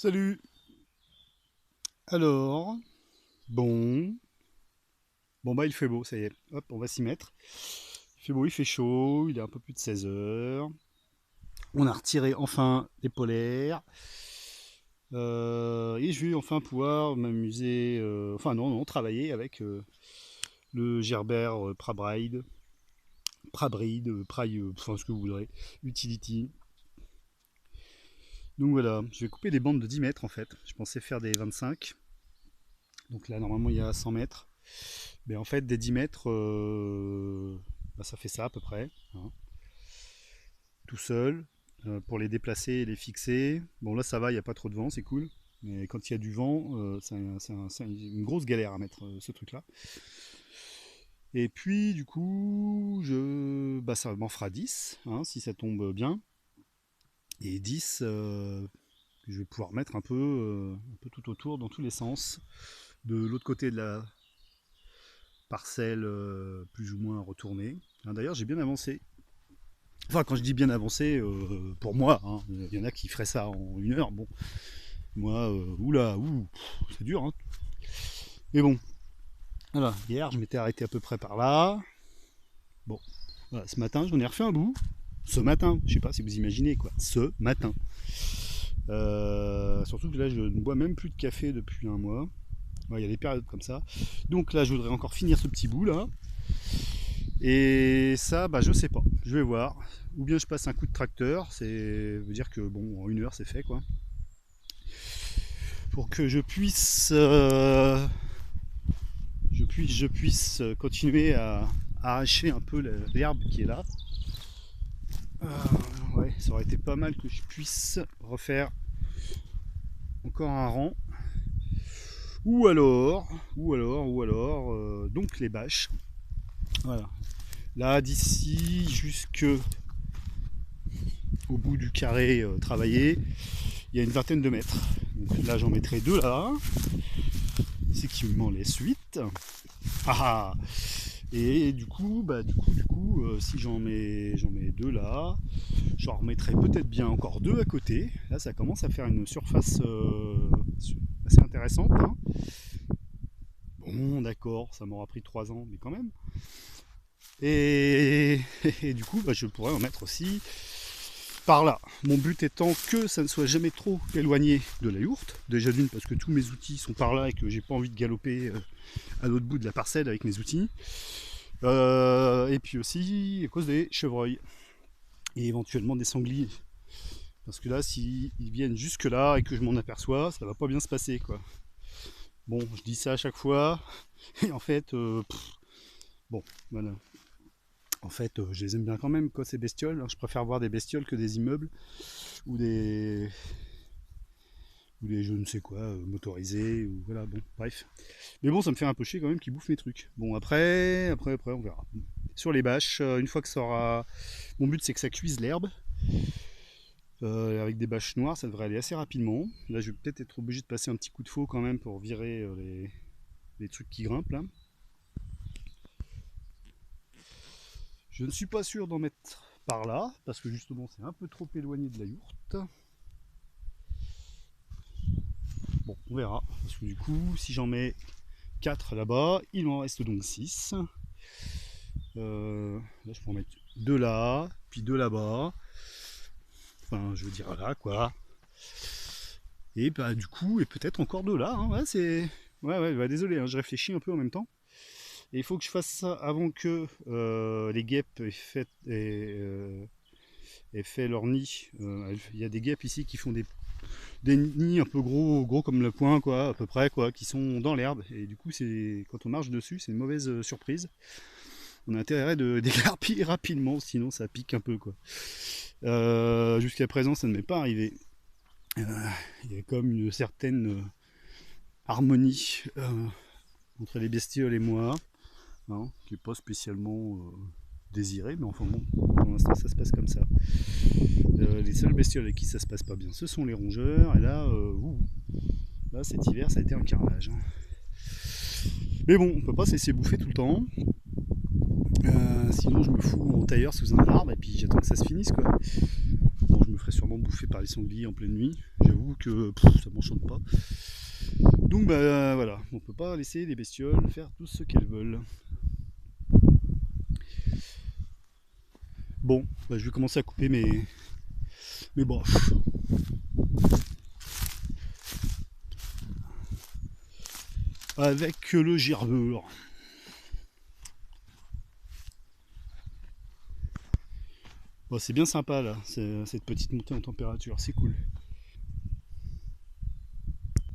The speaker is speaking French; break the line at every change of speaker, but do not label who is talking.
Salut. Alors, bon, bah il fait beau, ça y est. Hop, on va s'y mettre. Il fait beau, il fait chaud, il est un peu plus de 16 heures. On a retiré enfin les polaires. Et je vais enfin pouvoir m'amuser, enfin non, travailler avec le Gerber Prabride, enfin ce que vous voudrez, Utility. Donc voilà, je vais couper des bandes de 10 mètres en fait. Je pensais faire des 25. Donc là, normalement, il y a 100 mètres. Mais en fait, des 10 mètres, bah, ça fait ça à peu près, hein, tout seul, pour les déplacer et les fixer. Bon, là, ça va, il n'y a pas trop de vent, c'est cool. Mais quand il y a du vent, c'est une grosse galère à mettre ce truc-là. Et puis, du coup, bah, ça m'en fera 10, hein, si ça tombe bien. Et 10, que je vais pouvoir mettre un peu tout autour, dans tous les sens. De l'autre côté de la parcelle, plus ou moins retournée. Hein, d'ailleurs, j'ai bien avancé. Enfin, quand je dis bien avancé, pour moi, hein, il y en a qui feraient ça en 1 heure. Bon, moi, c'est dur. Hein. Mais bon, voilà. Hier, je m'étais arrêté à peu près par là. Bon, voilà, ce matin, j'en ai refait un bout. Ce matin, je sais pas si vous imaginez quoi. Ce matin. Surtout que là, je ne bois même plus de café depuis un mois. Ouais, il y a des périodes comme ça. Donc là, je voudrais encore finir ce petit bout là. Et ça, bah, je sais pas. Je vais voir. Ou bien je passe un coup de tracteur. C'est veut dire que bon, en 1 heure, c'est fait quoi. Pour que je puisse continuer à arracher un peu l'herbe qui est là. Ouais, ça aurait été pas mal que je puisse refaire encore un rang. Donc les bâches. Voilà. Là, d'ici jusque au bout du carré travaillé, il y a une vingtaine de mètres. Donc là, j'en mettrai 2 là. C'est qu'il m'en laisse 8. Ah, et si j'en mets 2 là, j'en remettrai peut-être bien encore 2 à côté. Là, ça commence à faire une surface assez intéressante. Hein. Bon, d'accord, ça m'aura pris 3 ans, mais quand même. Et, et du coup, bah, je pourrais en mettre aussi par là. Mon but étant que ça ne soit jamais trop éloigné de la yourte. Déjà d'une parce que tous mes outils sont par là et que j'ai pas envie de galoper à l'autre bout de la parcelle avec mes outils. Et puis aussi à cause des chevreuils et éventuellement des sangliers. Parce que là, s'ils viennent jusque là et que je m'en aperçois, ça va pas bien se passer quoi. Bon, je dis ça à chaque fois et en fait, bon, voilà. En fait, je les aime bien quand même quoi ces bestioles. Je préfère voir des bestioles que des immeubles ou des je ne sais quoi motorisés ou voilà bon bref. Mais bon, ça me fait un peu chier quand même qu'ils bouffent mes trucs. Bon après on verra. Sur les bâches, une fois que ça aura, mon but c'est que ça cuise l'herbe. Avec des bâches noires, ça devrait aller assez rapidement. Là, je vais peut-être être obligé de passer un petit coup de faux quand même pour virer les trucs qui grimpent là. Je ne suis pas sûr d'en mettre par là parce que justement c'est un peu trop éloigné de la yourte. Bon, on verra. Parce que du coup, si j'en mets 4 là-bas, il en reste donc 6. Là, je peux en mettre 2 là, puis 2 là-bas. Enfin, je veux dire là, quoi. Et bah, du coup, et peut-être encore 2 là. Hein. Ouais, c'est. Ouais, bah, désolé, hein, je réfléchis un peu en même temps. Et il faut que je fasse ça avant que les guêpes aient fait leur nid. Il y a des guêpes ici qui font des nids un peu gros comme le poing, quoi, à peu près, quoi, qui sont dans l'herbe. Et du coup, quand on marche dessus, c'est une mauvaise surprise. On a intérêt de dégarpiller rapidement, sinon ça pique un peu, quoi. Jusqu'à présent, ça ne m'est pas arrivé. Il y a comme une certaine harmonie entre les bestioles et moi, hein, qui n'est pas spécialement désirée, mais enfin bon, pour l'instant ça se passe comme ça. Les seules bestioles avec qui ça se passe pas bien, ce sont les rongeurs, et là cet hiver ça a été un carnage. Hein. Mais bon, on peut pas se laisser bouffer tout le temps. Sinon je me fous en tailleur sous un arbre et puis j'attends que ça se finisse quoi. Bon, je me ferai sûrement bouffer par les sangliers en pleine nuit. J'ai j'avoue que ça m'enchante pas. Donc bah voilà, on peut pas laisser les bestioles faire tout ce qu'elles veulent. Bon, bah, je vais commencer à couper mes branches. Avec le gerbeur. Bon, c'est bien sympa là, cette petite montée en température, c'est cool.